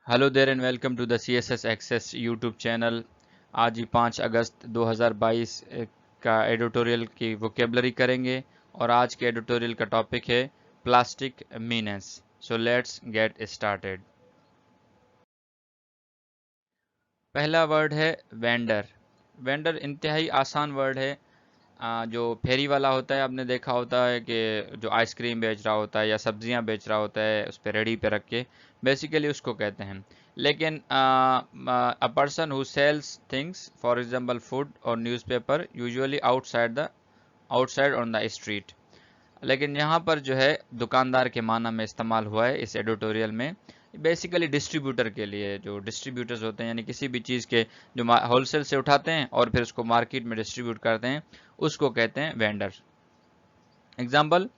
Hello there and welcome to the CSS access YouTube channel. आज ही 5 अगस्त 2022 का editorial की वोकेबलरी करेंगे और आज के एडिटोरियल का टॉपिक है plastic menace. So let's get started. पहला वर्ड है वेंडर। वेंडर इंतहाई आसान वर्ड है। जो फेरी वाला होता है, आपने देखा होता है कि जो आइसक्रीम बेच रहा होता है या सब्जियां बेच रहा होता है उस पर रेडी पे रख के, बेसिकली उसको कहते हैं। लेकिन a person who sells things, for example food और newspaper, usually outside on the street. लेकिन यहाँ पर जो है दुकानदार के माना में इस्तेमाल हुआ है इस एडिटोरियल में। बेसिकली डिस्ट्रीब्यूटर के लिए, जो डिस्ट्रीब्यूटर्स होते हैं यानी किसी भी चीज़ के जो होलसेल से उठाते हैं और फिर उसको मार्केट में डिस्ट्रीब्यूट करते हैं, उसको कहते हैं vendor. Example: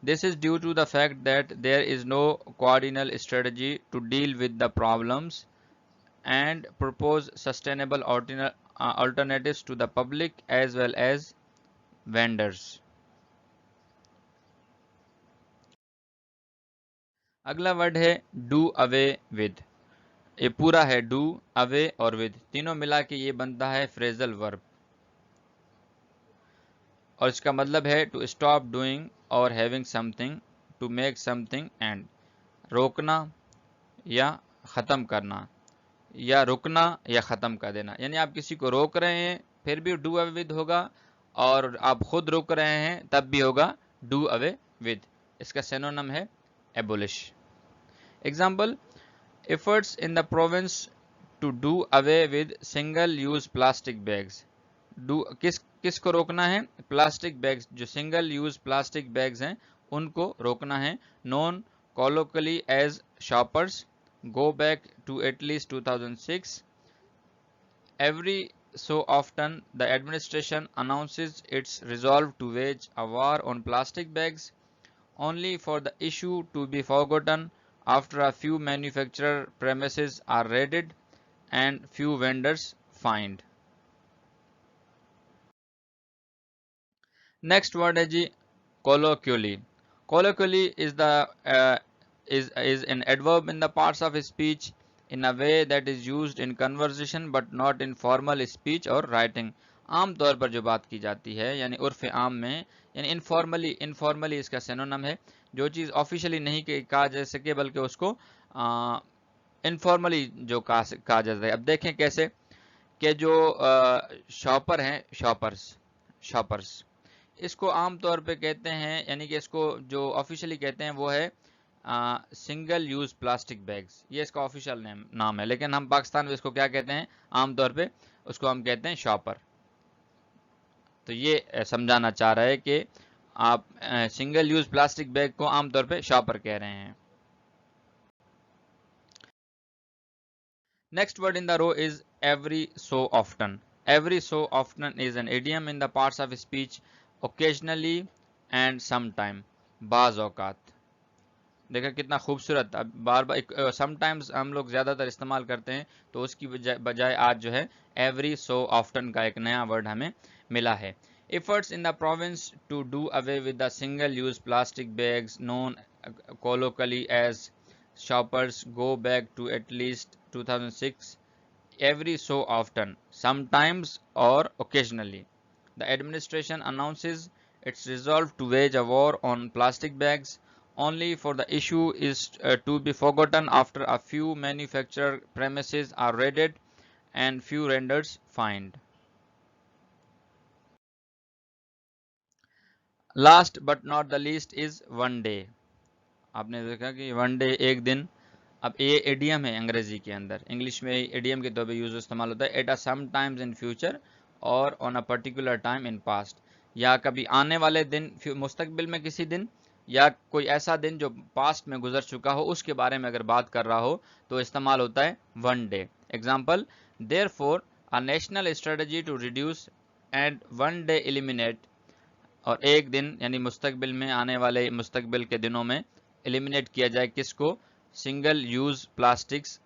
this is due to the fact that there is no coordinal strategy to deal with the problems and propose sustainable alternatives to the public as well as vendors. अगला word है do away with. ये पूरा है do, away और with, तीनों मिला के ये बनता है फ्रेजल वर्ब और इसका मतलब है टू स्टॉप डूइंग और having something, to make something end, रोकना या ख़त्म करना, या रुकना या ख़त्म कर देना। यानी आप किसी को रोक रहे हैं फिर भी डू अवे विद होगा, और आप खुद रुक रहे हैं तब भी होगा डू अवे विद। इसका सिनोनिम है abolish. Example: efforts in the province to do away with single use plastic bags। Do किसको रोकना है? प्लास्टिक बैग्स, जो सिंगल यूज प्लास्टिक बैग्स हैं उनको रोकना है। Non colloquially as shoppers, go back to at least 2006। Every so often the administration announces its resolve to wage a war on plastic bags, only for the issue to be forgotten after a few manufacturer premises are raided and few vendors fined। Next word है जी colloquially। colloquially is the is an adverb in the parts of speech in a way that is used in conversation but not in formal speech or writing। आम तौर पर जो बात की जाती है यानी उर्फ आम में, यानी इनफॉर्मली इसका सिनोनिम है। जो चीज़ ऑफिशियली नहीं कहा जा सके बल्कि उसको इनफॉर्मली जो कहा जाता है। अब देखें कैसे कि जो शॉपर हैं, शॉपर्स इसको आम तौर पे कहते हैं, यानी कि इसको जो ऑफिशियली कहते हैं वो है सिंगल यूज प्लास्टिक बैग्स। ये इसका ऑफिशियल नाम है, लेकिन हम पाकिस्तान में इसको क्या कहते हैं? आम तौर पे उसको हम कहते हैं शॉपर। तो ये समझाना चाह रहा है कि आप सिंगल यूज प्लास्टिक बैग को आमतौर पे शॉपर कह रहे हैं। Next word in the row is every so often. Every so often is an idiom in the parts of speech occasionally and sometime, बाज औकात। देखा कितना खूबसूरत। अब बार बार समटाइम्स हम लोग ज़्यादातर इस्तेमाल करते हैं, तो उसकी बजाय आज जो है एवरी सो ऑफ्टन का एक नया वर्ड हमें मिला है। Efforts in the province to do away with the single use plastic bags known colloquially as shoppers go back to at least 2006। every so often, sometimes or occasionally, the administration announces its resolve to wage a war on plastic bags, only for the issue is to be forgotten after a few manufacturer premises are raided and few vendors fined। Last but not the least is one day। आपने देखा कि one day, एक दिन। अब ये idiom है अंग्रेजी के अंदर, इंग्लिश में एडियम के तौर पे यूज इस्तेमाल होता है। At a some times in future और on a particular time in past, या कभी आने वाले दिन, मुस्तकबिल में किसी दिन, या कोई ऐसा दिन जो पास्ट में गुजर चुका हो उसके बारे में अगर बात कर रहा हो तो इस्तेमाल होता है one day. Example: therefore a national strategy to reduce and one day eliminate. और एक दिन यानी मुस्तकबिल में, आने वाले मुस्तकबिल के दिनों में एलिमिनेट किया जाए किसको? सिंगल यूज प्लास्टिक्स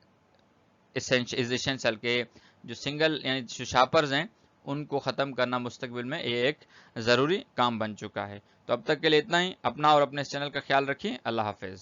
एसेंशियल के जो सिंगल यानी जो शॉपर्स हैं उनको ख़त्म करना मुस्तकबिल में ये एक ज़रूरी काम बन चुका है। तो अब तक के लिए इतना ही। अपना और अपने इस चैनल का ख्याल रखिए। अल्लाह हाफिज़।